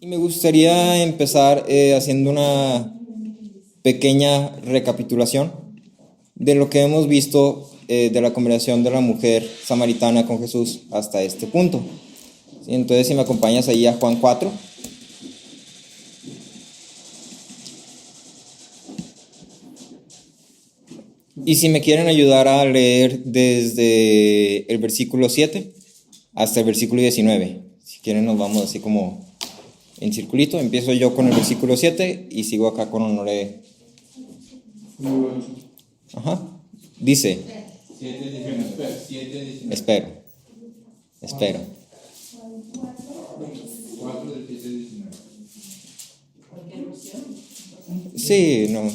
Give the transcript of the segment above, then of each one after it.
Y me gustaría empezar haciendo una pequeña recapitulación de lo que hemos visto de la conversación de la mujer samaritana con Jesús hasta este punto. ¿Sí? Entonces, si me acompañas ahí a Juan 4. Y si me quieren ayudar a leer desde el versículo 7 hasta el versículo 19. Si quieren nos vamos así como en circulito. Empiezo yo con el versículo 7 y sigo acá con Honoré. Ajá. Dice. 7, espero. 4 del 7 al 19. Sí, no.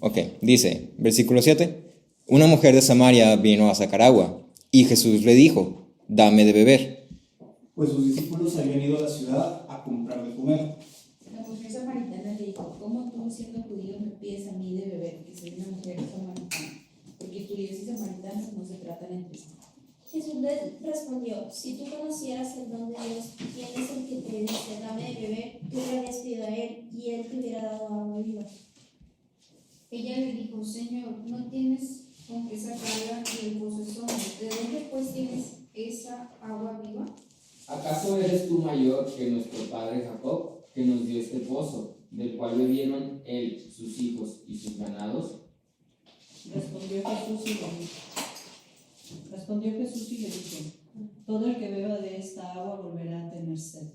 Ok, dice, versículo 7. Una mujer de Samaria vino a sacar agua, y Jesús le dijo, dame de beber. Pues sus discípulos habían ido a la ciudad a comprar de comer. La mujer samaritana le dijo, ¿cómo tú, siendo judío, me pides a mí de beber, que soy una mujer samaritana? Porque judíos y samaritanos no se tratan entre sí. Jesús le respondió, si tú conocieras el don de Dios, quién es el que te dice, dame de beber, tú le habrías pedido a él, y él te hubiera dado agua viva. Ella le dijo, Señor, no tienes con qué sacarla y el pozo es hondo. ¿De dónde pues tienes esa agua viva? ¿Acaso eres tú mayor que nuestro padre Jacob, que nos dio este pozo, del cual bebieron él, sus hijos y sus ganados? Respondió Jesús y le dijo, todo el que beba de esta agua volverá a tener sed.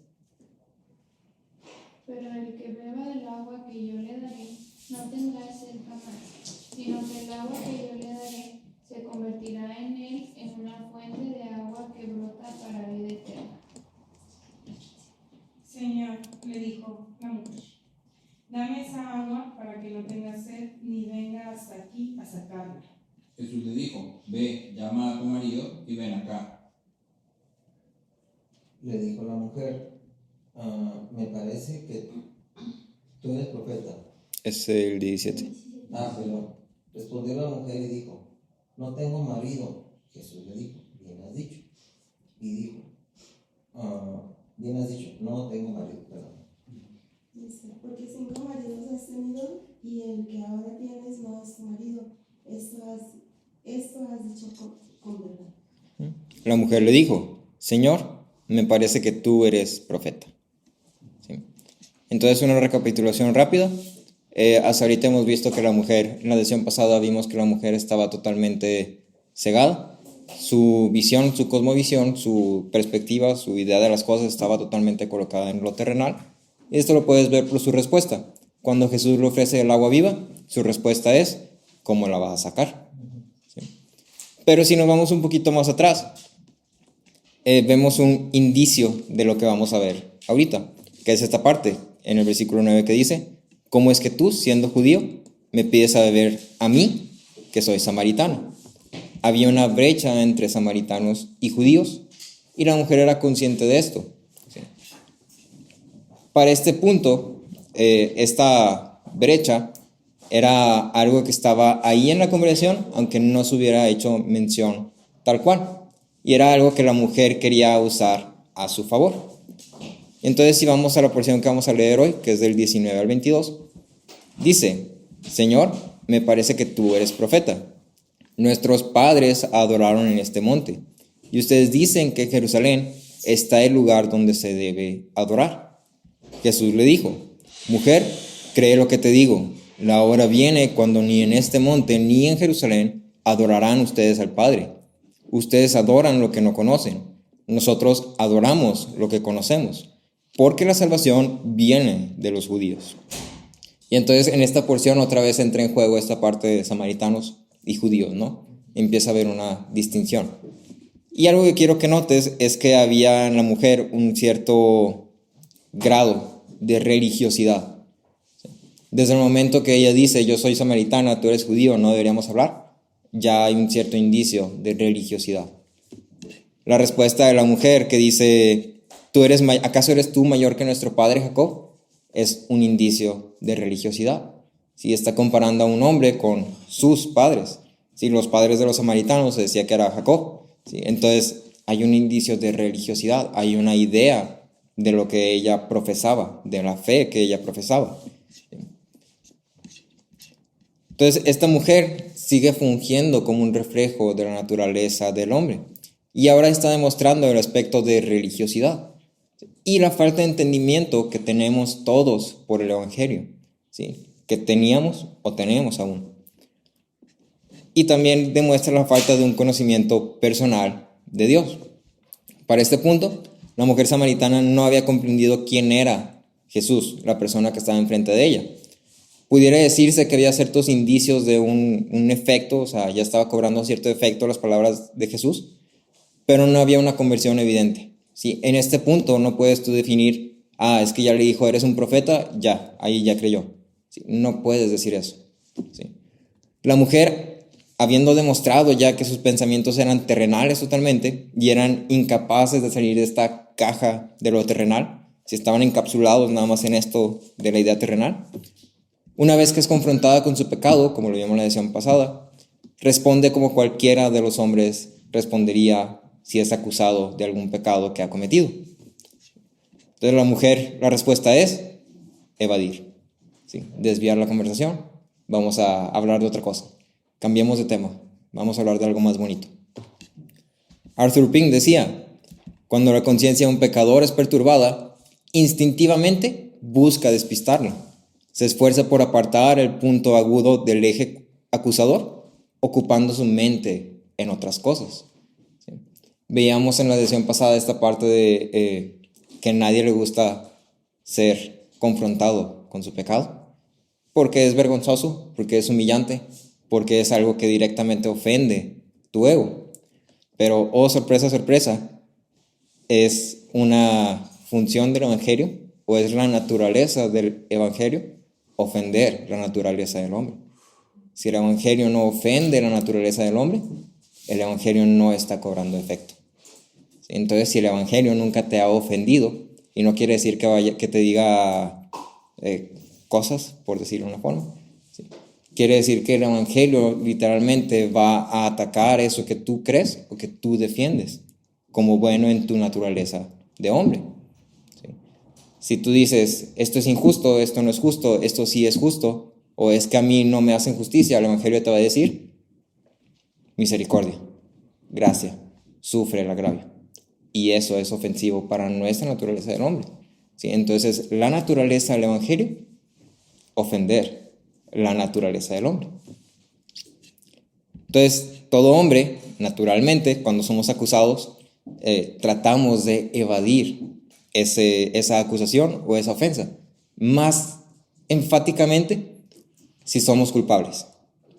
Pero el que beba del agua que yo le daré no tendrá sed jamás, sino que el agua que yo le daré se convertirá en él en una fuente de agua que brota para vida eterna. Señor, le dijo la mujer, dame esa agua para que no tenga sed ni venga hasta aquí a sacarla. Jesús le dijo, ve, llama a tu marido y ven acá. Le dijo la mujer, me parece que tú eres profeta. Es el 17. Perdón. Respondió la mujer y dijo, no tengo marido. Jesús le dijo, bien has dicho. Y dijo, bien has dicho, no tengo marido, perdón. Dice, porque 5 maridos has tenido y el que ahora tienes no es tu marido. Esto has dicho con verdad. La mujer le dijo, Señor, me parece que tú eres profeta. ¿Sí? Entonces, una recapitulación rápida. Hasta ahorita hemos visto que la mujer, en la lección pasada vimos que la mujer estaba totalmente cegada. Su visión, su cosmovisión, su perspectiva, su idea de las cosas estaba totalmente colocada en lo terrenal. Y esto lo puedes ver por su respuesta. Cuando Jesús le ofrece el agua viva, su respuesta es, ¿cómo la vas a sacar? ¿Sí? Pero si nos vamos un poquito más atrás, vemos un indicio de lo que vamos a ver ahorita, que es esta parte, en el versículo 9 que dice, ¿cómo es que tú, siendo judío, me pides a beber a mí, que soy samaritano? Había una brecha entre samaritanos y judíos, y la mujer era consciente de esto. ¿Sí? Para este punto, esta brecha era algo que estaba ahí en la conversación, aunque no se hubiera hecho mención tal cual. Y era algo que la mujer quería usar a su favor. Entonces, si vamos a la porción que vamos a leer hoy, que es del 19 al 22, dice, Señor, me parece que tú eres profeta. Nuestros padres adoraron en este monte, y ustedes dicen que en Jerusalén está el lugar donde se debe adorar. Jesús le dijo, mujer, cree lo que te digo. La hora viene cuando ni en este monte ni en Jerusalén adorarán ustedes al Padre. Ustedes adoran lo que no conocen. Nosotros adoramos lo que conocemos, porque la salvación viene de los judíos. Y entonces en esta porción otra vez entra en juego esta parte de samaritanos y judíos, ¿no? Empieza a haber una distinción. Y algo que quiero que notes es que había en la mujer un cierto grado de religiosidad. Desde el momento que ella dice, yo soy samaritana, tú eres judío, no deberíamos hablar, ya hay un cierto indicio de religiosidad. La respuesta de la mujer que dice, ¿acaso eres tú mayor que nuestro padre Jacob? Es un indicio de religiosidad. ¿Sí? Está comparando a un hombre con sus padres. ¿Sí? Los padres de los samaritanos se decía que era Jacob. ¿Sí? Entonces hay un indicio de religiosidad, hay una idea de lo que ella profesaba, de la fe que ella profesaba. Entonces, esta mujer sigue fungiendo como un reflejo de la naturaleza del hombre y ahora está demostrando el aspecto de religiosidad y la falta de entendimiento que tenemos todos por el Evangelio, ¿sí? Que teníamos o tenemos aún. Y también demuestra la falta de un conocimiento personal de Dios. Para este punto, la mujer samaritana no había comprendido quién era Jesús, la persona que estaba enfrente de ella. Pudiera decirse que había ciertos indicios de un efecto, o sea, ya estaba cobrando cierto efecto las palabras de Jesús, pero no había una conversión evidente. ¿Sí? En este punto no puedes tú definir, es que ya le dijo, eres un profeta, ya, ahí ya creyó. ¿Sí? No puedes decir eso. ¿Sí? La mujer, habiendo demostrado ya que sus pensamientos eran terrenales totalmente y eran incapaces de salir de esta caja de lo terrenal, si estaban encapsulados nada más en esto de la idea terrenal, una vez que es confrontada con su pecado, como lo vimos en la lección pasada, responde como cualquiera de los hombres respondería si es acusado de algún pecado que ha cometido. Entonces la mujer, la respuesta es evadir, ¿sí? Desviar la conversación. Vamos a hablar de otra cosa. Cambiemos de tema. Vamos a hablar de algo más bonito. Arthur Pink decía, cuando la conciencia de un pecador es perturbada, instintivamente busca despistarla. Se esfuerza por apartar el punto agudo del eje acusador, ocupando su mente en otras cosas. ¿Sí? Veíamos en la lección pasada esta parte de que a nadie le gusta ser confrontado con su pecado, porque es vergonzoso, porque es humillante, porque es algo que directamente ofende tu ego. Pero, oh sorpresa, sorpresa, es una función del Evangelio, o es la naturaleza del Evangelio, ofender la naturaleza del hombre. Si el Evangelio no ofende la naturaleza del hombre, el Evangelio no está cobrando efecto. Entonces, si el Evangelio nunca te ha ofendido, y no quiere decir que te diga cosas, por decirlo de una forma, ¿sí? Quiere decir que el Evangelio literalmente va a atacar eso que tú crees o que tú defiendes como bueno en tu naturaleza de hombre. ¿Sí? Si tú dices, esto es injusto, esto no es justo, esto sí es justo, o es que a mí no me hacen justicia, el Evangelio te va a decir, misericordia, gracia, sufre el agravio. Y eso es ofensivo para nuestra naturaleza del hombre. ¿Sí? Entonces, la naturaleza del Evangelio, ofender la naturaleza del hombre. Entonces, todo hombre, naturalmente, cuando somos acusados, tratamos de evadir esa acusación o esa ofensa. Más enfáticamente, si somos culpables.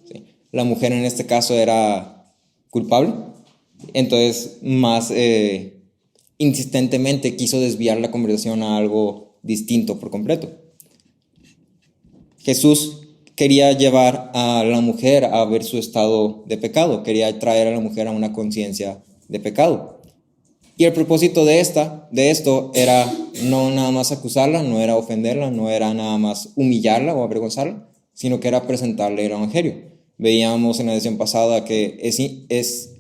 ¿Sí? La mujer en este caso era culpable, entonces más insistentemente quiso desviar la conversación a algo distinto por completo. Jesús quería llevar a la mujer a ver su estado de pecado, quería traer a la mujer a una conciencia de pecado. Y el propósito de esto era no nada más acusarla, no era ofenderla, no era nada más humillarla o avergonzarla, sino que era presentarle el Evangelio. Veíamos en la lección pasada que es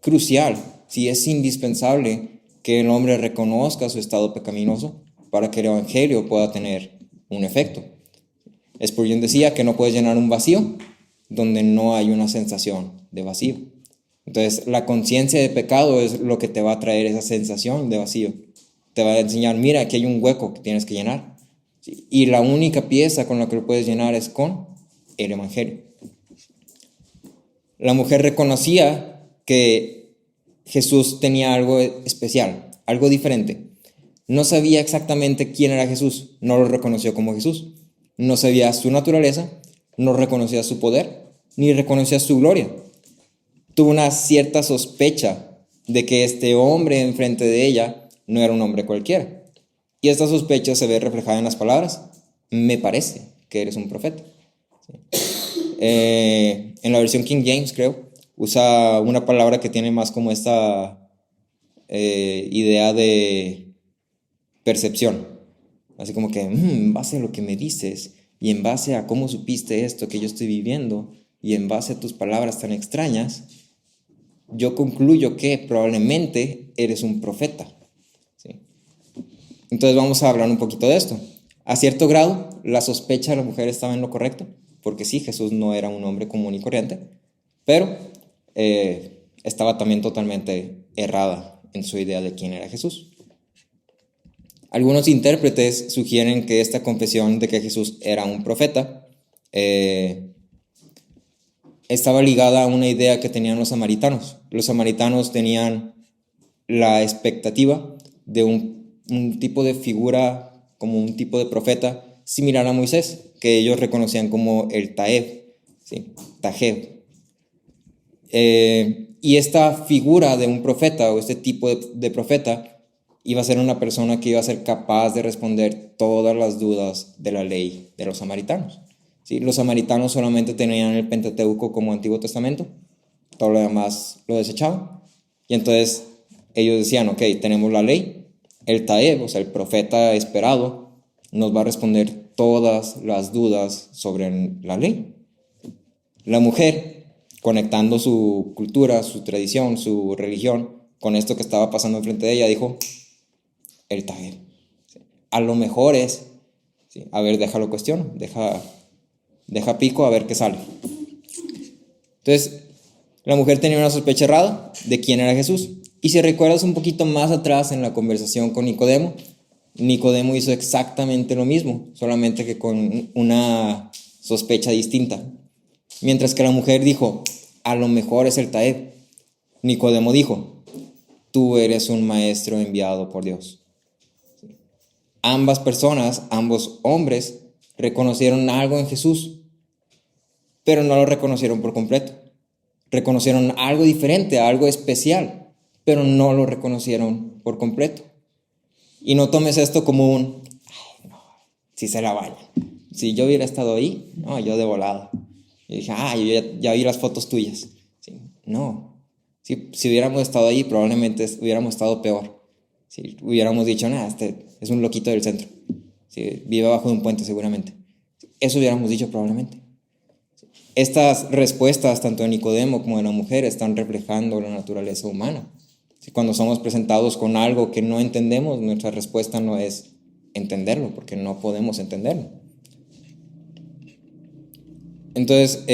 crucial, sí, es indispensable que el hombre reconozca su estado pecaminoso para que el Evangelio pueda tener un efecto. Spurgeon decía que no puedes llenar un vacío donde no hay una sensación de vacío. Entonces, la conciencia de pecado es lo que te va a traer esa sensación de vacío. Te va a enseñar, mira, aquí hay un hueco que tienes que llenar. ¿Sí? Y la única pieza con la que lo puedes llenar es con el Evangelio. La mujer reconocía que Jesús tenía algo especial, algo diferente. No sabía exactamente quién era Jesús, no lo reconoció como Jesús. No sabía su naturaleza, no reconocía su poder, ni reconocía su gloria. Tuvo una cierta sospecha de que este hombre enfrente de ella no era un hombre cualquiera. Y esta sospecha se ve reflejada en las palabras, me parece que eres un profeta. ¿Sí? En la versión King James, creo, usa una palabra que tiene más como esta idea de percepción. Así como que, en base a lo que me dices, y en base a cómo supiste esto que yo estoy viviendo, y en base a tus palabras tan extrañas, yo concluyo que probablemente eres un profeta. ¿Sí? Entonces vamos a hablar un poquito de esto. A cierto grado, la sospecha de la mujer estaba en lo correcto, porque sí, Jesús no era un hombre común y corriente, pero estaba también totalmente errada en su idea de quién era Jesús. Algunos intérpretes sugieren que esta confesión de que Jesús era un profeta estaba ligada a una idea que tenían los samaritanos. Los samaritanos tenían la expectativa de un tipo de figura, como un tipo de profeta similar a Moisés, que ellos reconocían como el Taeb, ¿sí? Tajeb. Y esta figura de un profeta o este tipo de profeta iba a ser una persona que iba a ser capaz de responder todas las dudas de la ley de los samaritanos. ¿Sí? Los samaritanos solamente tenían el Pentateuco como Antiguo Testamento, todo lo demás lo desechaban. Y entonces ellos decían, ok, tenemos la ley, el Taeb, o sea, el profeta esperado, nos va a responder todas las dudas sobre la ley. La mujer, conectando su cultura, su tradición, su religión, con esto que estaba pasando enfrente de ella, dijo, el Taeb. A lo mejor es, ¿sí? A ver, déjalo cuestiono, deja pico a ver qué sale. Entonces, la mujer tenía una sospecha errada de quién era Jesús. Y si recuerdas un poquito más atrás en la conversación con Nicodemo, Nicodemo hizo exactamente lo mismo, solamente que con una sospecha distinta. Mientras que la mujer dijo, a lo mejor es el Taeb, Nicodemo dijo, tú eres un maestro enviado por Dios. Ambas personas, ambos hombres, reconocieron algo en Jesús, pero no lo reconocieron por completo. Reconocieron algo diferente, algo especial, pero no lo reconocieron por completo. Y no tomes esto como un, ay, no, si se la vayan. Si yo hubiera estado ahí, no, yo de volada. Y dije, yo ya vi las fotos tuyas. ¿Sí? No, si hubiéramos estado ahí, probablemente hubiéramos estado peor. Si hubiéramos dicho, este es un loquito del centro. ¿Sí? Vive abajo de un puente seguramente. Eso hubiéramos dicho probablemente. Estas respuestas, tanto de Nicodemo como de la mujer, están reflejando la naturaleza humana. Cuando somos presentados con algo que no entendemos, nuestra respuesta no es entenderlo, porque no podemos entenderlo. Entonces,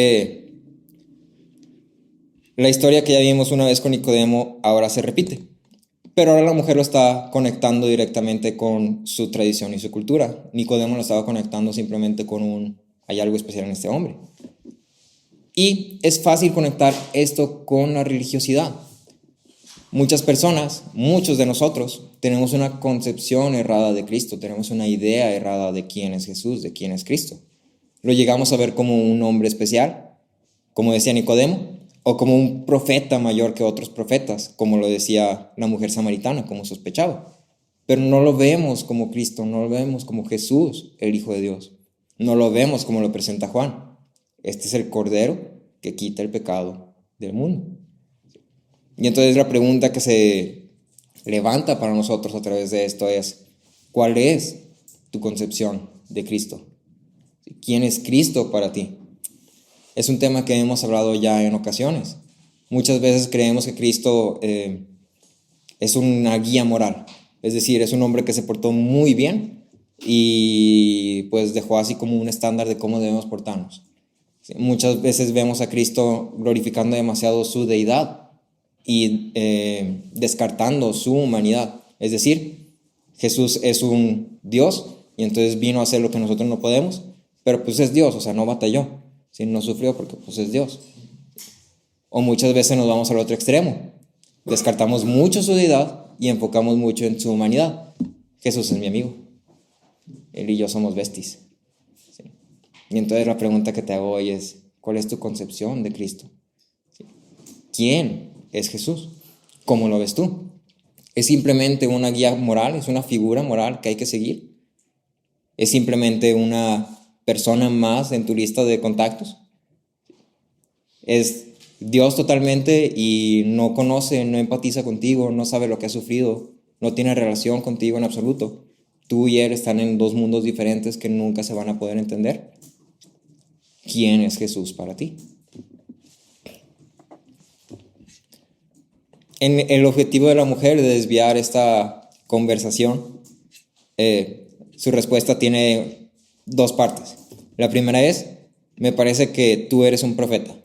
la historia que ya vimos una vez con Nicodemo ahora se repite, pero ahora la mujer lo está conectando directamente con su tradición y su cultura. Nicodemo lo estaba conectando simplemente con hay algo especial en este hombre. Y es fácil conectar esto con la religiosidad. Muchas personas, muchos de nosotros, tenemos una concepción errada de Cristo, tenemos una idea errada de quién es Jesús, de quién es Cristo. Lo llegamos a ver como un hombre especial, como decía Nicodemo, o como un profeta mayor que otros profetas, como lo decía la mujer samaritana, como sospechaba. Pero no lo vemos como Cristo, no lo vemos como Jesús, el Hijo de Dios. No lo vemos como lo presenta Juan. Este es el Cordero que quita el pecado del mundo. Y entonces la pregunta que se levanta para nosotros a través de esto es, ¿cuál es tu concepción de Cristo? ¿Quién es Cristo para ti? Es un tema que hemos hablado ya en ocasiones. Muchas veces creemos que Cristo es una guía moral, es decir, es un hombre que se portó muy bien y pues dejó así como un estándar de cómo debemos portarnos. Muchas veces vemos a Cristo glorificando demasiado su deidad y descartando su humanidad. Es decir, Jesús es un Dios y entonces vino a hacer lo que nosotros no podemos, pero pues es Dios, o sea, no batalló, ¿sí? No sufrió porque pues es Dios. O muchas veces nos vamos al otro extremo, descartamos mucho su deidad y enfocamos mucho en su humanidad. Jesús es mi amigo, él y yo somos besties. ¿Sí? Y entonces la pregunta que te hago hoy es, ¿cuál es tu concepción de Cristo? ¿Sí? ¿Quién es Jesús? ¿Cómo lo ves tú? ¿Es simplemente una guía moral? ¿Es una figura moral que hay que seguir? ¿Es simplemente una persona más en tu lista de contactos? ¿Es Dios totalmente y no conoce, no empatiza contigo, no sabe lo que has sufrido, no tiene relación contigo en absoluto? Tú y él están en dos mundos diferentes que nunca se van a poder entender. ¿Quién es Jesús para ti? En el objetivo de la mujer de desviar esta conversación, su respuesta tiene dos partes. La primera es, me parece que tú eres un profeta.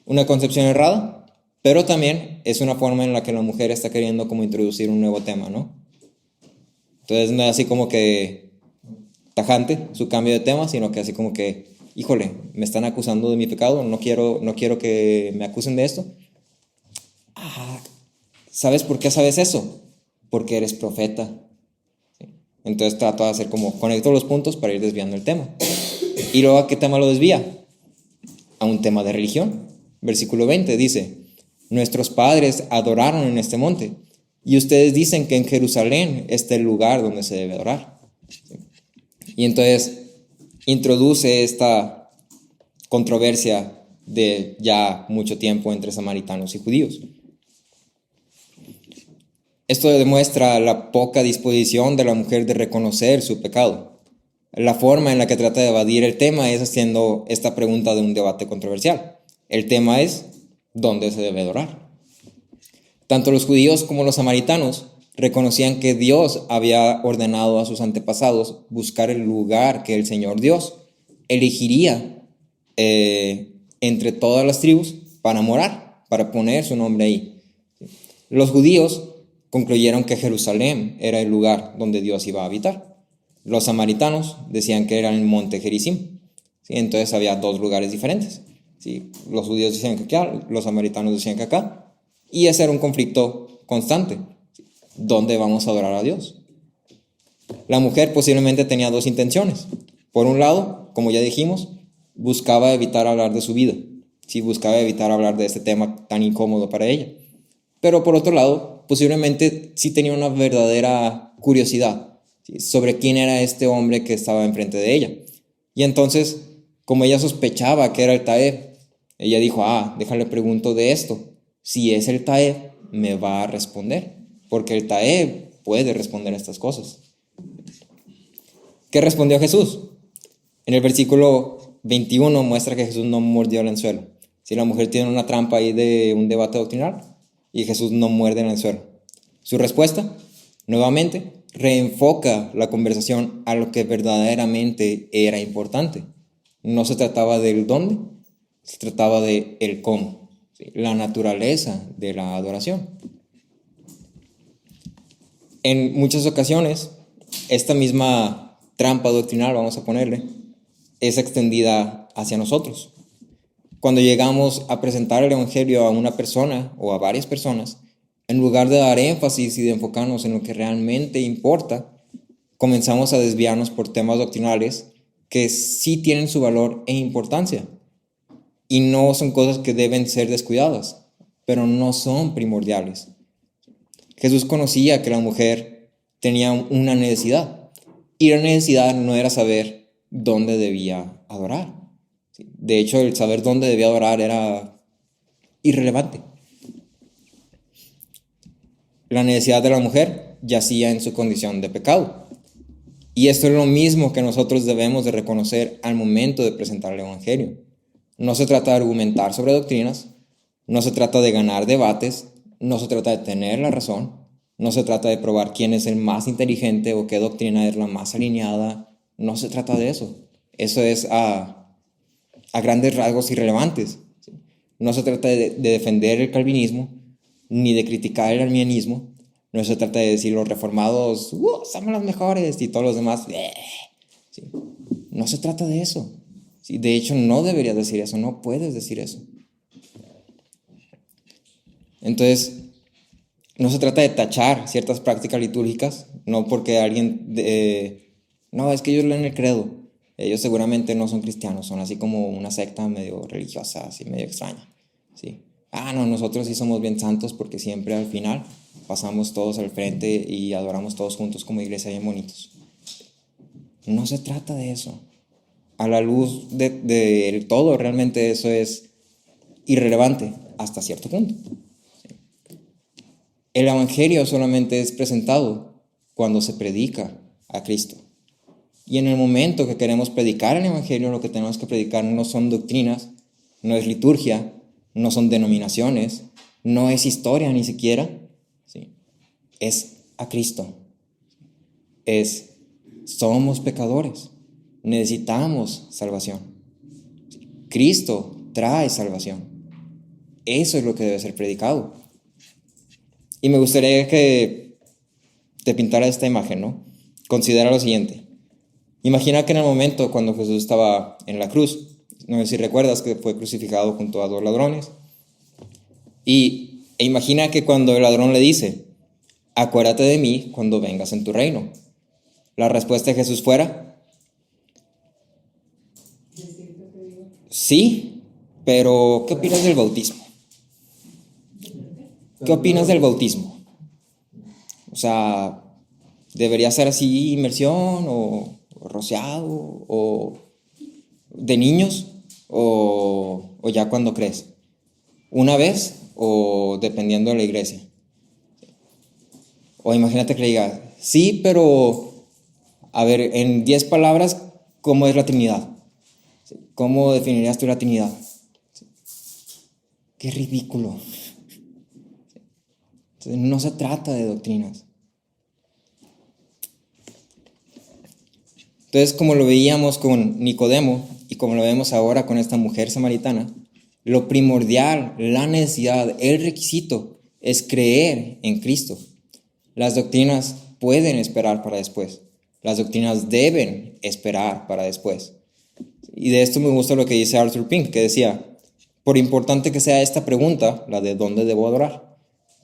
Una concepción errada, pero también es una forma en la que la mujer está queriendo como introducir un nuevo tema, ¿no? Entonces no es así como que tajante su cambio de tema, sino que así como que, híjole, me están acusando de mi pecado, no quiero que me acusen de esto. ¿Sabes por qué sabes eso? Porque eres profeta. ¿Sí? Entonces trato de hacer como, conecto los puntos para ir desviando el tema. ¿Y luego a qué tema lo desvía? A un tema de religión. Versículo 20 dice, nuestros padres adoraron en este monte, y ustedes dicen que en Jerusalén está el lugar donde se debe adorar. ¿Sí? Y entonces introduce esta controversia de ya mucho tiempo entre samaritanos y judíos. Esto demuestra la poca disposición de la mujer de reconocer su pecado. La forma en la que trata de evadir el tema es haciendo esta pregunta de un debate controversial. El tema es, ¿dónde se debe adorar? Tanto los judíos como los samaritanos reconocían que Dios había ordenado a sus antepasados buscar el lugar que el Señor Dios elegiría entre todas las tribus para morar, para poner su nombre ahí. Los judíos concluyeron que Jerusalén era el lugar donde Dios iba a habitar. Los samaritanos decían que era el monte Gerizim. ¿Sí? Entonces había dos lugares diferentes. ¿Sí? Los judíos decían que acá, los samaritanos decían que acá. Y ese era un conflicto constante. ¿Dónde vamos a adorar a Dios? La mujer posiblemente tenía dos intenciones. Por un lado, como ya dijimos, buscaba evitar hablar de su vida. Sí, buscaba evitar hablar de este tema tan incómodo para ella. Pero por otro lado, posiblemente sí tenía una verdadera curiosidad, ¿sí?, sobre quién era este hombre que estaba enfrente de ella. Y entonces, como ella sospechaba que era el Taeb, ella dijo, déjale pregunto de esto. Si es el Taeb, me va a responder, porque el Taeb puede responder a estas cosas. ¿Qué respondió Jesús? En el versículo 21 muestra que Jesús no mordió el anzuelo. Si la mujer tiene una trampa ahí de un debate doctrinal, y Jesús no muerde el anzuelo. Su respuesta, nuevamente, reenfoca la conversación a lo que verdaderamente era importante. No se trataba del dónde, se trataba de el cómo, ¿sí?, la naturaleza de la adoración. En muchas ocasiones, esta misma trampa doctrinal, vamos a ponerle, es extendida hacia nosotros. Cuando llegamos a presentar el Evangelio a una persona o a varias personas, en lugar de dar énfasis y de enfocarnos en lo que realmente importa, comenzamos a desviarnos por temas doctrinales que sí tienen su valor e importancia. Y no son cosas que deben ser descuidadas, pero no son primordiales. Jesús conocía que la mujer tenía una necesidad, y la necesidad no era saber dónde debía adorar. De hecho, el saber dónde debía adorar era irrelevante. La necesidad de la mujer yacía en su condición de pecado. Y esto es lo mismo que nosotros debemos de reconocer al momento de presentar el Evangelio. No se trata de argumentar sobre doctrinas, no se trata de ganar debates, no se trata de tener la razón, no se trata de probar quién es el más inteligente o qué doctrina es la más alineada. No se trata de eso. Eso es a grandes rasgos irrelevantes. ¿Sí? No se trata de defender el calvinismo, ni de criticar el arminianismo. No se trata de decir los reformados, somos los mejores, y todos los demás, ¿sí? No se trata de eso. ¿Sí? De hecho, no deberías decir eso, no puedes decir eso. Entonces, no se trata de tachar ciertas prácticas litúrgicas, no porque alguien, no, es que ellos leen el credo. Ellos seguramente no son cristianos, son así como una secta medio religiosa, así medio extraña, ¿sí? No, nosotros sí somos bien santos porque siempre al final pasamos todos al frente y adoramos todos juntos como iglesia bien bonitos. No se trata de eso. A la luz de todo, realmente eso es irrelevante hasta cierto punto. El Evangelio solamente es presentado cuando se predica a Cristo. Y en el momento que queremos predicar el Evangelio, lo que tenemos que predicar no son doctrinas, no es liturgia, no son denominaciones, no es historia ni siquiera, ¿sí? Es a Cristo. es, somos pecadores, necesitamos salvación. Cristo trae salvación. Eso es lo que debe ser predicado. Y me gustaría que te pintara esta imagen, ¿no? Considera lo siguiente. Imagina que en el momento cuando Jesús estaba en la cruz, no sé si recuerdas que fue crucificado junto a 2 ladrones, e imagina que cuando el ladrón le dice, acuérdate de mí cuando vengas en tu reino, la respuesta de Jesús fuera, sí, pero ¿qué opinas del bautismo? ¿Qué opinas del bautismo? O sea, ¿debería ser así inmersión o rociado o de niños o ya cuando crees? ¿Una vez o dependiendo de la iglesia? O imagínate que le diga, sí, pero a ver, en 10 palabras, ¿cómo es la Trinidad? ¿Cómo definirías tú la Trinidad? Qué ridículo. Entonces, no se trata de doctrinas. Entonces, como lo veíamos con Nicodemo y como lo vemos ahora con esta mujer samaritana, lo primordial, la necesidad, el requisito es creer en Cristo. Las doctrinas pueden esperar para después. Las doctrinas deben esperar para después. Y de esto me gusta lo que dice Arthur Pink, que decía, por importante que sea esta pregunta, la de ¿dónde debo adorar?,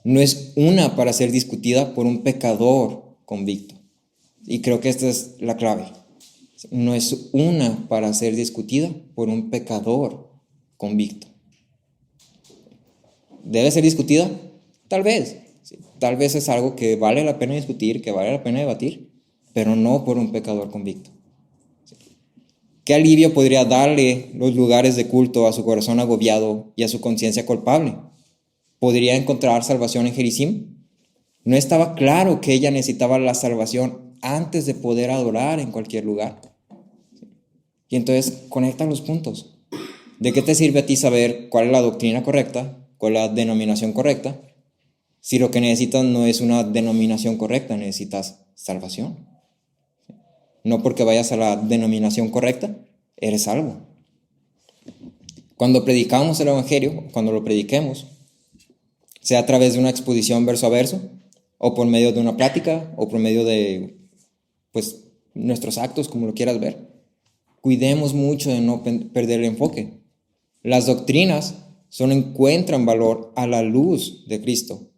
no es una para ser discutida por un pecador convicto. Y creo que esta es la clave. No es una para ser discutida por un pecador convicto. ¿Debe ser discutida? Tal vez. Sí, tal vez es algo que vale la pena discutir, que vale la pena debatir, pero no por un pecador convicto. Sí. ¿Qué alivio podría darle los lugares de culto a su corazón agobiado y a su conciencia culpable? ¿Podría encontrar salvación en Gerizim? No estaba claro que ella necesitaba la salvación antes de poder adorar en cualquier lugar. Y entonces conecta los puntos. ¿De qué te sirve a ti saber cuál es la doctrina correcta, cuál es la denominación correcta, si lo que necesitas no es una denominación correcta, necesitas salvación? No porque vayas a la denominación correcta, eres salvo. Cuando predicamos el Evangelio, cuando lo prediquemos, sea a través de una exposición verso a verso, o por medio de una plática, o por medio de nuestros actos, como lo quieras ver, cuidemos mucho de no perder el enfoque. Las doctrinas solo encuentran valor a la luz de Cristo.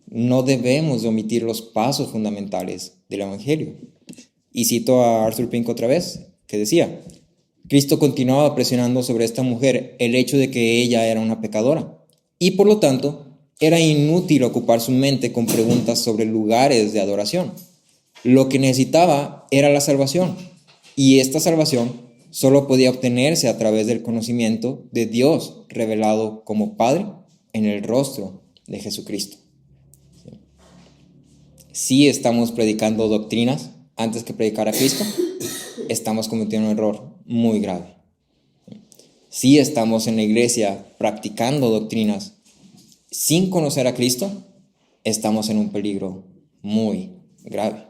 No debemos de omitir los pasos fundamentales del Evangelio. Y cito a Arthur Pink otra vez, que decía, Cristo continuaba presionando sobre esta mujer el hecho de que ella era una pecadora, y por lo tanto, era inútil ocupar su mente con preguntas sobre lugares de adoración. Lo que necesitaba era la salvación, y esta salvación solo podía obtenerse a través del conocimiento de Dios revelado como Padre en el rostro de Jesucristo. Si estamos predicando doctrinas antes que predicar a Cristo, estamos cometiendo un error muy grave. Si estamos en la iglesia practicando doctrinas sin conocer a Cristo, estamos en un peligro muy grave.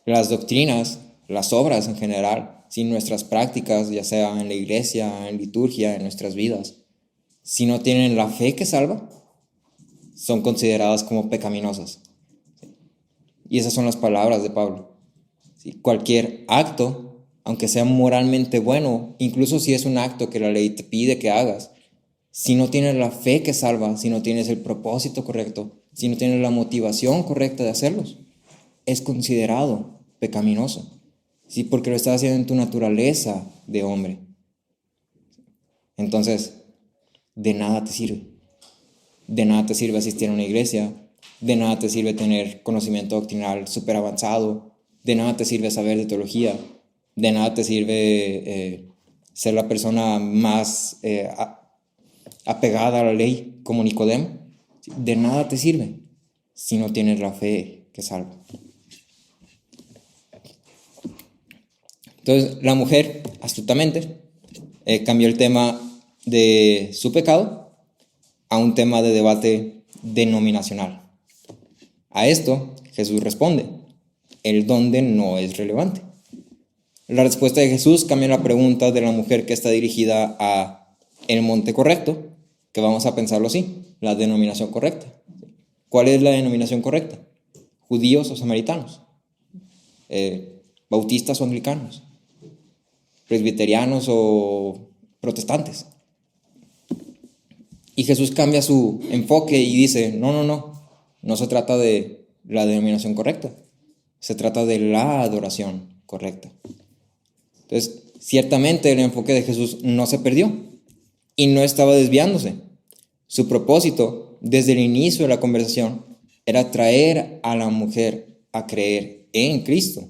Las doctrinas, las obras en general, sin nuestras prácticas, ya sea en la iglesia, en liturgia, en nuestras vidas, si no tienen la fe que salva, son consideradas como pecaminosas. Y esas son las palabras de Pablo. Cualquier acto, aunque sea moralmente bueno, incluso si es un acto que la ley te pide que hagas, si no tienes la fe que salva, si no tienes el propósito correcto, si no tienes la motivación correcta de hacerlos, es considerado pecaminoso. Sí, porque lo estás haciendo en tu naturaleza de hombre. Entonces, de nada te sirve. De nada te sirve asistir a una iglesia, de nada te sirve tener conocimiento doctrinal súper avanzado, de nada te sirve saber de teología, de nada te sirve ser la persona más apegada a la ley como Nicodemo. De nada te sirve si no tienes la fe que salva. Entonces la mujer astutamente cambió el tema de su pecado a un tema de debate denominacional. A esto Jesús responde, el dónde no es relevante. La respuesta de Jesús cambia la pregunta de la mujer que está dirigida a el monte correcto, que vamos a pensarlo así, la denominación correcta. ¿Cuál es la denominación correcta? ¿Judíos o samaritanos? ¿Bautistas o anglicanos? ¿Presbiterianos o protestantes? Y Jesús cambia su enfoque y dice, no se trata de la denominación correcta, se trata de la adoración correcta. Entonces, ciertamente el enfoque de Jesús no se perdió y no estaba desviándose. Su propósito, desde el inicio de la conversación, era traer a la mujer a creer en Cristo.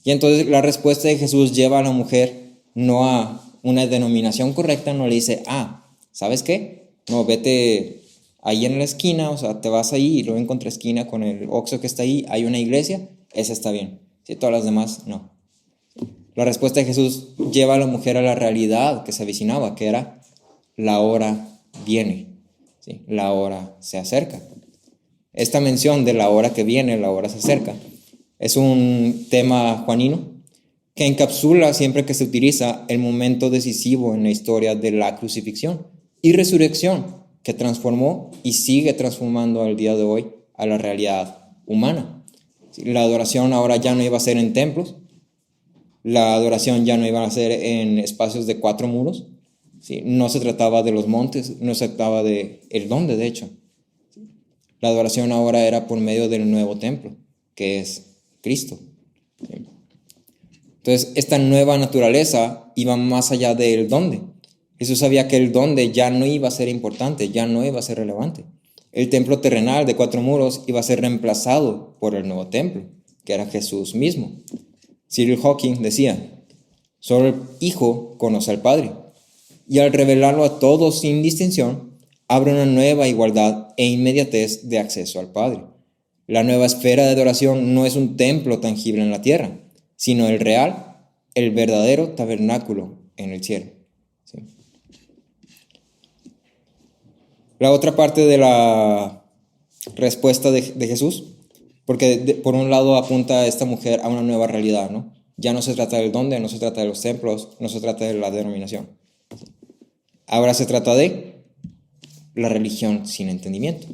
Y entonces la respuesta de Jesús lleva a la mujer no a una denominación correcta, no le dice, ¿sabes qué? No, vete ahí en la esquina, o sea, te vas ahí y luego en contraesquina con el Oxxo que está ahí, hay una iglesia, esa está bien. ¿Sí? Todas las demás, no. La respuesta de Jesús lleva a la mujer a la realidad que se avecinaba, que era la hora viene, ¿sí? La hora se acerca. Esta mención de la hora que viene, la hora se acerca, es un tema juanino que encapsula siempre que se utiliza el momento decisivo en la historia de la crucifixión y resurrección que transformó y sigue transformando al día de hoy a la realidad humana. La adoración ahora ya no iba a ser en templos, la adoración ya no iba a ser en espacios de 4 muros, ¿sí? No se trataba de los montes, no se trataba de el dónde, de hecho. La adoración ahora era por medio del nuevo templo, que es Cristo. ¿Sí? Entonces, esta nueva naturaleza iba más allá del dónde. Jesús sabía que el dónde ya no iba a ser importante, ya no iba a ser relevante. El templo terrenal de 4 muros iba a ser reemplazado por el nuevo templo, que era Jesús mismo. Cyril Hawking decía, solo el Hijo conoce al Padre, y al revelarlo a todos sin distinción, abre una nueva igualdad e inmediatez de acceso al Padre. La nueva esfera de adoración no es un templo tangible en la tierra, sino el real, el verdadero tabernáculo en el cielo. ¿Sí? La otra parte de la respuesta de Jesús, porque por un lado apunta a esta mujer a una nueva realidad, ¿no? Ya no se trata del dónde, no se trata de los templos, no se trata de la denominación. Ahora se trata de la religión sin entendimiento.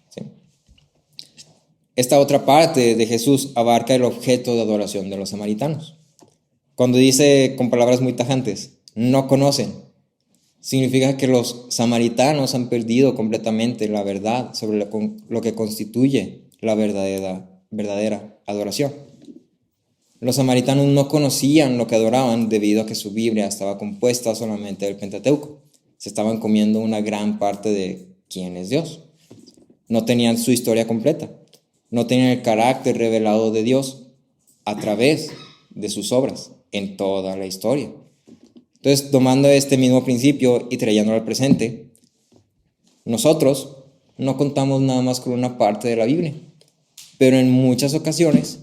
¿Sí? Esta otra parte de Jesús abarca el objeto de adoración de los samaritanos. Cuando dice con palabras muy tajantes, no conocen, significa que los samaritanos han perdido completamente la verdad sobre lo que constituye la verdadera adoración. Los samaritanos no conocían lo que adoraban debido a que su Biblia estaba compuesta solamente del Pentateuco. Se estaban comiendo una gran parte de quién es Dios. No tenían su historia completa. No tenían el carácter revelado de Dios a través de sus obras en toda la historia. Entonces, tomando este mismo principio y trayéndolo al presente, nosotros no contamos nada más con una parte de la Biblia, pero en muchas ocasiones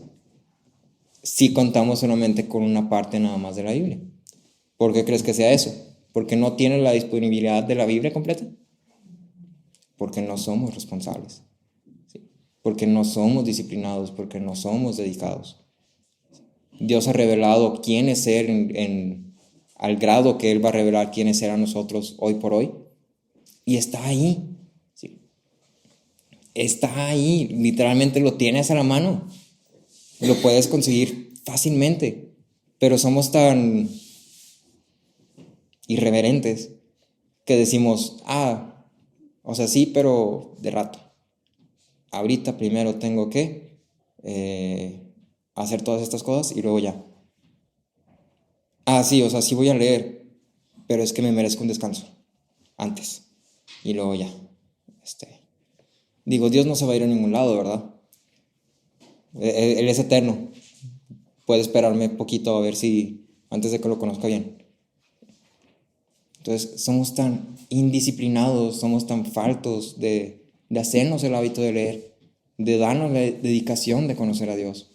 sí contamos solamente con una parte nada más de la Biblia. ¿Por qué crees que sea eso? ¿Porque no tiene la disponibilidad de la Biblia completa? Porque no somos responsables, ¿sí? Porque no somos disciplinados, porque no somos dedicados. Dios ha revelado quién es Él al grado que Él va a revelar quién es Él a nosotros hoy por hoy. Y está ahí, ¿sí? Está ahí, literalmente lo tienes a la mano. Lo puedes conseguir fácilmente, pero somos tan irreverentes que decimos, o sea, sí, pero de rato. Ahorita primero tengo que hacer todas estas cosas y luego ya. Sí, o sea, sí voy a leer, pero es que me merezco un descanso antes y luego ya. Dios no se va a ir a ningún lado, ¿verdad? Él es eterno. Puede esperarme poquito a ver si antes de que lo conozca bien. Entonces, somos tan indisciplinados, somos tan faltos de hacernos el hábito de leer, de darnos la dedicación de conocer a Dios.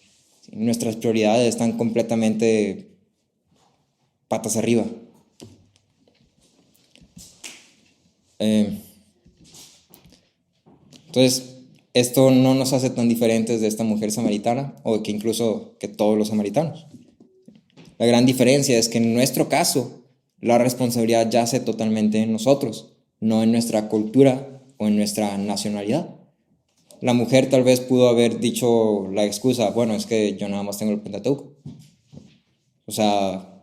Nuestras prioridades están completamente patas arriba. Entonces, esto no nos hace tan diferentes de esta mujer samaritana o que incluso que todos los samaritanos. La gran diferencia es que en nuestro caso la responsabilidad yace totalmente en nosotros, no en nuestra cultura o en nuestra nacionalidad. La mujer tal vez pudo haber dicho la excusa, bueno, es que yo nada más tengo el Pentateuco. O sea,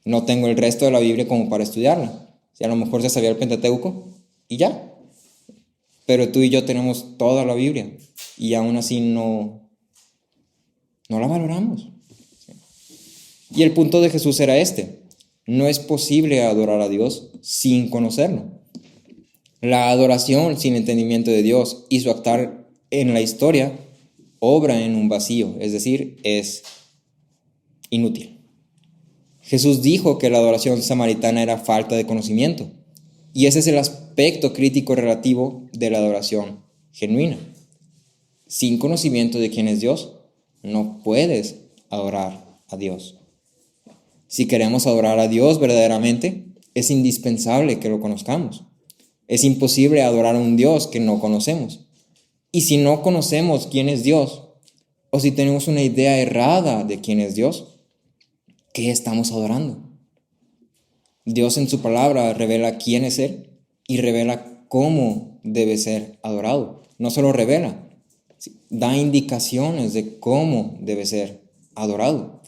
no tengo el resto de la Biblia como para estudiarla. Si a lo mejor se sabía el Pentateuco y ya. Pero tú y yo tenemos toda la Biblia y aún así no la valoramos. Y el punto de Jesús era este: no es posible adorar a Dios sin conocerlo. La adoración sin entendimiento de Dios y su actuar en la historia obra en un vacío, es decir, es inútil. Jesús dijo que la adoración samaritana era falta de conocimiento, y ese es el aspecto crítico relativo de la adoración genuina. Sin conocimiento de quién es Dios, no puedes adorar a Dios. Si queremos adorar a Dios verdaderamente, es indispensable que lo conozcamos. Es imposible adorar a un Dios que no conocemos. Y si no conocemos quién es Dios, o si tenemos una idea errada de quién es Dios, ¿qué estamos adorando? Dios en su palabra revela quién es Él y revela cómo debe ser adorado. No solo revela, da indicaciones de cómo debe ser adorado.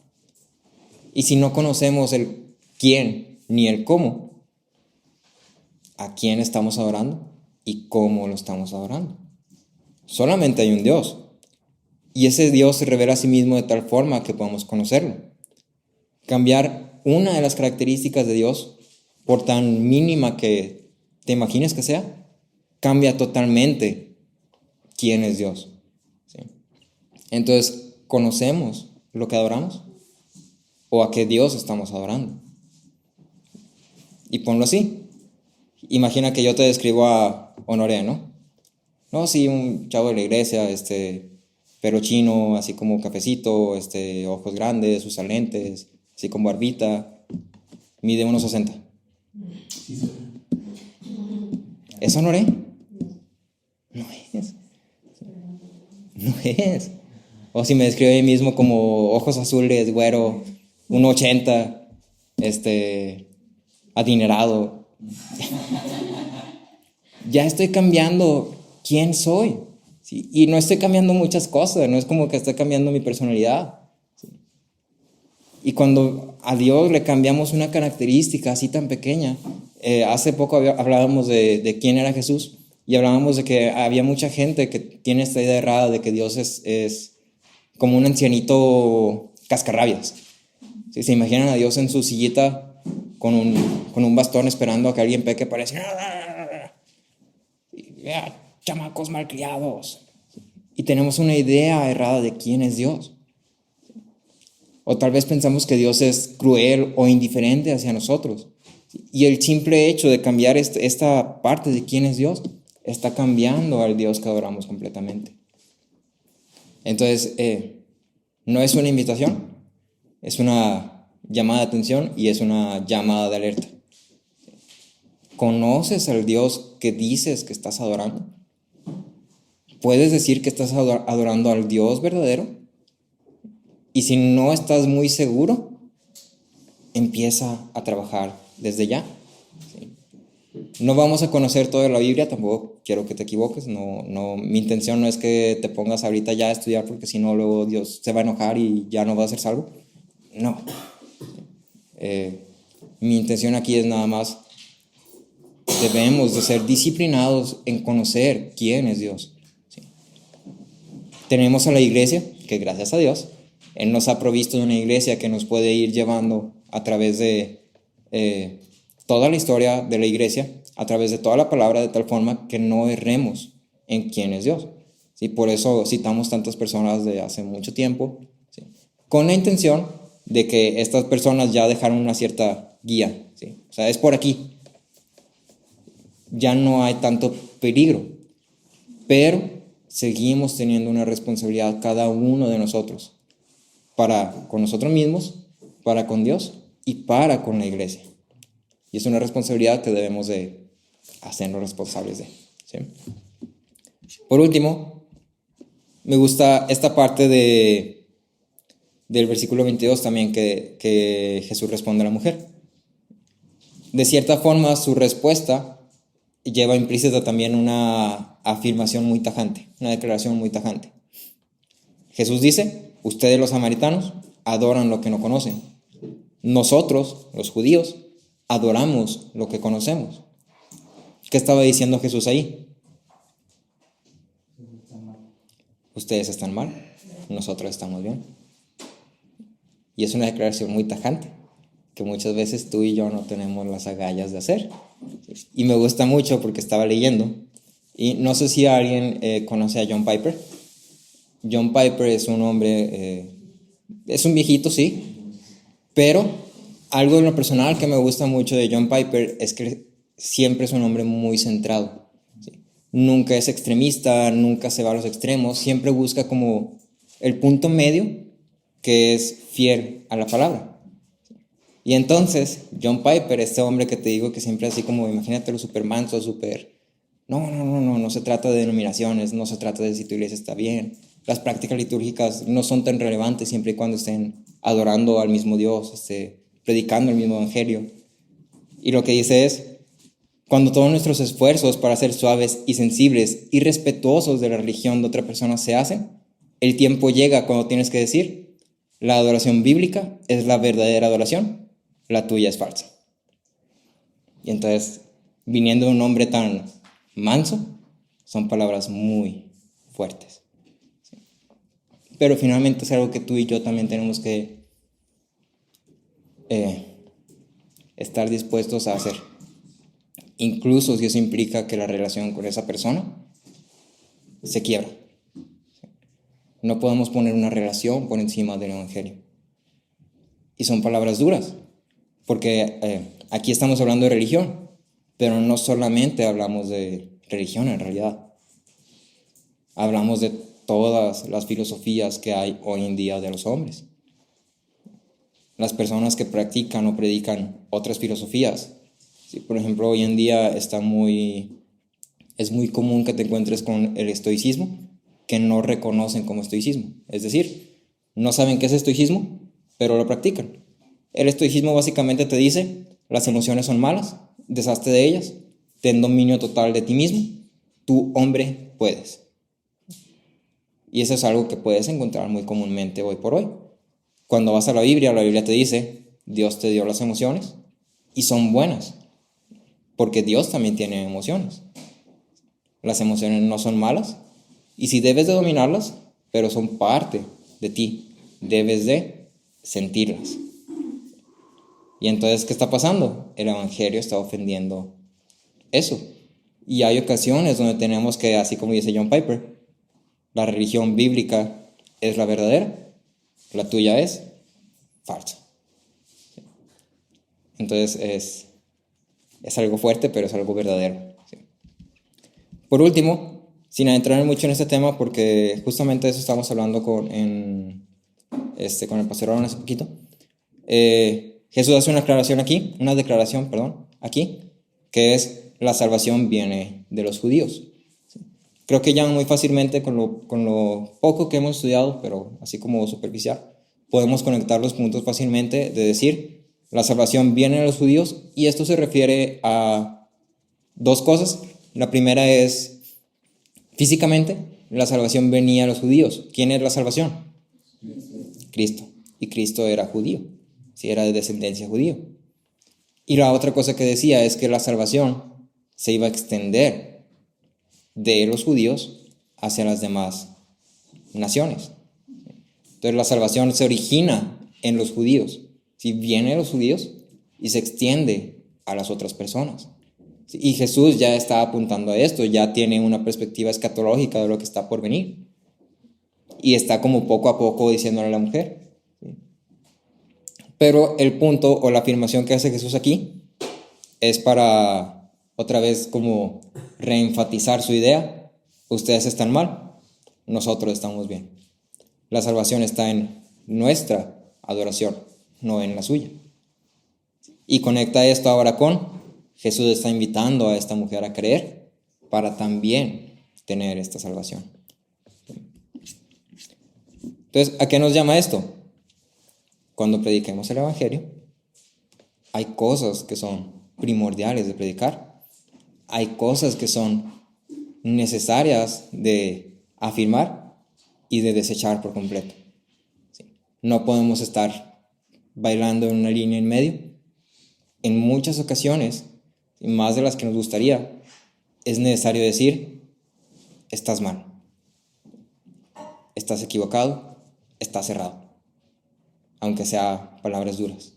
Y si no conocemos el quién ni el cómo, ¿a quién estamos adorando y cómo lo estamos adorando? Solamente hay un Dios, y ese Dios se revela a sí mismo de tal forma que podamos conocerlo. Cambiar una de las características de Dios, por tan mínima que te imagines que sea, cambia totalmente quién es Dios. ¿Sí? Entonces, ¿conocemos lo que adoramos? ¿O a qué Dios estamos adorando? Y ponlo así. Imagina que yo te describo a Honoré, ¿no? No, sí, un chavo de la iglesia, pelo chino, así como cafecito, ojos grandes, usa lentes, así con barbita, mide 1.60. ¿Es Honoré? No es. No es. O si me describe a mí mismo como ojos azules, güero, 1.80, adinerado. Ya estoy cambiando quién soy, ¿sí? Y no estoy cambiando muchas cosas, no es como que estoy cambiando mi personalidad, ¿sí? Y cuando a Dios le cambiamos una característica así tan pequeña, hace poco hablábamos de quién era Jesús, y hablábamos de que había mucha gente que tiene esta idea errada de que Dios es como un ancianito cascarrabias, ¿sí? Se imaginan a Dios en su sillita con un bastón esperando a que alguien peque para decir, chamacos malcriados. Y tenemos una idea errada de quién es Dios. O tal vez pensamos que Dios es cruel o indiferente hacia nosotros. Y el simple hecho de cambiar esta parte de quién es Dios está cambiando al Dios que adoramos completamente. Entonces, no es una invitación, es una llamada de atención y es una llamada de alerta. ¿Conoces al Dios que dices que estás adorando? ¿Puedes decir que estás adorando al Dios verdadero? Y si no estás muy seguro, empieza a trabajar desde ya. ¿Sí? No vamos a conocer toda la Biblia, tampoco quiero que te equivoques. No, mi intención no es que te pongas ahorita ya a estudiar porque si no luego Dios se va a enojar y ya no vas a ser salvo. No. Mi intención aquí es nada más, debemos de ser disciplinados en conocer quién es Dios. ¿Sí? Tenemos a la iglesia, que gracias a Dios, Él nos ha provisto de una iglesia que nos puede ir llevando a través de toda la historia de la iglesia, a través de toda la palabra, de tal forma que no erremos en quién es Dios. ¿Sí? Por eso citamos tantas personas de hace mucho tiempo, ¿sí? Con la intención de que estas personas ya dejaron una cierta guía, ¿sí? O sea, es por aquí. Ya no hay tanto peligro, pero seguimos teniendo una responsabilidad cada uno de nosotros, para con nosotros mismos, para con Dios y para con la iglesia. Y es una responsabilidad que debemos de hacernos responsables de, ¿sí? Por último, me gusta esta parte del versículo 22 también que Jesús responde a la mujer. De cierta forma, su respuesta lleva implícita también una afirmación muy tajante, una declaración muy tajante. Jesús dice, ustedes los samaritanos adoran lo que no conocen. Nosotros, los judíos, adoramos lo que conocemos. ¿Qué estaba diciendo Jesús ahí? Ustedes están mal, nosotros estamos bien. Y es una declaración muy tajante, que muchas veces tú y yo no tenemos las agallas de hacer. Y me gusta mucho porque estaba leyendo, y no sé si alguien conoce a John Piper. John Piper es un hombre, es un viejito, sí, pero algo en lo personal que me gusta mucho de John Piper es que siempre es un hombre muy centrado. ¿Sí? Nunca es extremista, nunca se va a los extremos, siempre busca como el punto medio que es fiel a la palabra. Y entonces, John Piper, este hombre que te digo que siempre así como, imagínatelo súper manso, súper... No se trata de denominaciones, no se trata de si tu iglesia está bien. Las prácticas litúrgicas no son tan relevantes siempre y cuando estén adorando al mismo Dios, predicando el mismo evangelio. Y lo que dice es, cuando todos nuestros esfuerzos para ser suaves y sensibles y respetuosos de la religión de otra persona se hacen, el tiempo llega cuando tienes que decir, la adoración bíblica es la verdadera adoración, la tuya es falsa. Y entonces, viniendo de un hombre tan manso, son palabras muy fuertes. ¿Sí? Pero finalmente es algo que tú y yo también tenemos que estar dispuestos a hacer. Incluso si eso implica que la relación con esa persona se quiebra. No podemos poner una relación por encima del evangelio. Y son palabras duras, porque aquí estamos hablando de religión, pero no solamente hablamos de religión en realidad. Hablamos de todas las filosofías que hay hoy en día de los hombres. Las personas que practican o predican otras filosofías. Sí, por ejemplo, hoy en día es muy común que te encuentres con el estoicismo, que no reconocen como estoicismo. Es decir, no saben qué es estoicismo, pero lo practican. El estoicismo básicamente te dice, las emociones son malas, deshazte de ellas, ten dominio total de ti mismo, tú, hombre, puedes. Y eso es algo que puedes encontrar muy comúnmente hoy por hoy. Cuando vas a la Biblia te dice, Dios te dio las emociones y son buenas, porque Dios también tiene emociones. Las emociones no son malas, y sí debes de dominarlas, pero son parte de ti, debes de sentirlas. Y entonces, ¿qué está pasando? El evangelio está ofendiendo eso. Y hay ocasiones donde tenemos que, así como dice John Piper, la religión bíblica es la verdadera, la tuya es falsa. Entonces es algo fuerte, pero es algo verdadero. Por último, sin entrar mucho en este tema, porque justamente de eso estamos hablando con el pastor Aaron hace poquito, Jesús hace una declaración aquí, que es la salvación viene de los judíos. Creo que ya muy fácilmente con lo poco que hemos estudiado, pero así como superficial, podemos conectar los puntos fácilmente de decir, la salvación viene de los judíos, y esto se refiere a dos cosas. La primera es, físicamente, la salvación venía a los judíos. ¿Quién es la salvación? Cristo. Y Cristo era judío, sí, era de descendencia judía. Y la otra cosa que decía es que la salvación se iba a extender de los judíos hacia las demás naciones. Entonces la salvación se origina en los judíos, ¿sí? Viene de los judíos y se extiende a las otras personas. ¿Sí? Y Jesús ya está apuntando a esto, ya tiene una perspectiva escatológica de lo que está por venir. Y está como poco a poco diciéndole a la mujer. ¿Sí? Pero el punto o la afirmación que hace Jesús aquí es para otra vez como reenfatizar su idea. Ustedes están mal, nosotros estamos bien. La salvación está en nuestra adoración, no en la suya. Y conecta esto ahora con Jesús está invitando a esta mujer a creer para también tener esta salvación. Entonces, ¿a qué nos llama esto? Cuando prediquemos el Evangelio, hay cosas que son primordiales de predicar, hay cosas que son necesarias de afirmar y de desechar por completo. ¿Sí? No podemos estar bailando en una línea en medio. En muchas ocasiones, más de las que nos gustaría, es necesario decir: estás mal, estás equivocado, estás cerrado, aunque sea palabras duras.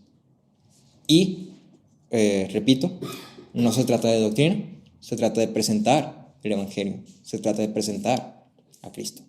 Y, repito, no se trata de doctrina, se trata de presentar el Evangelio, se trata de presentar a Cristo.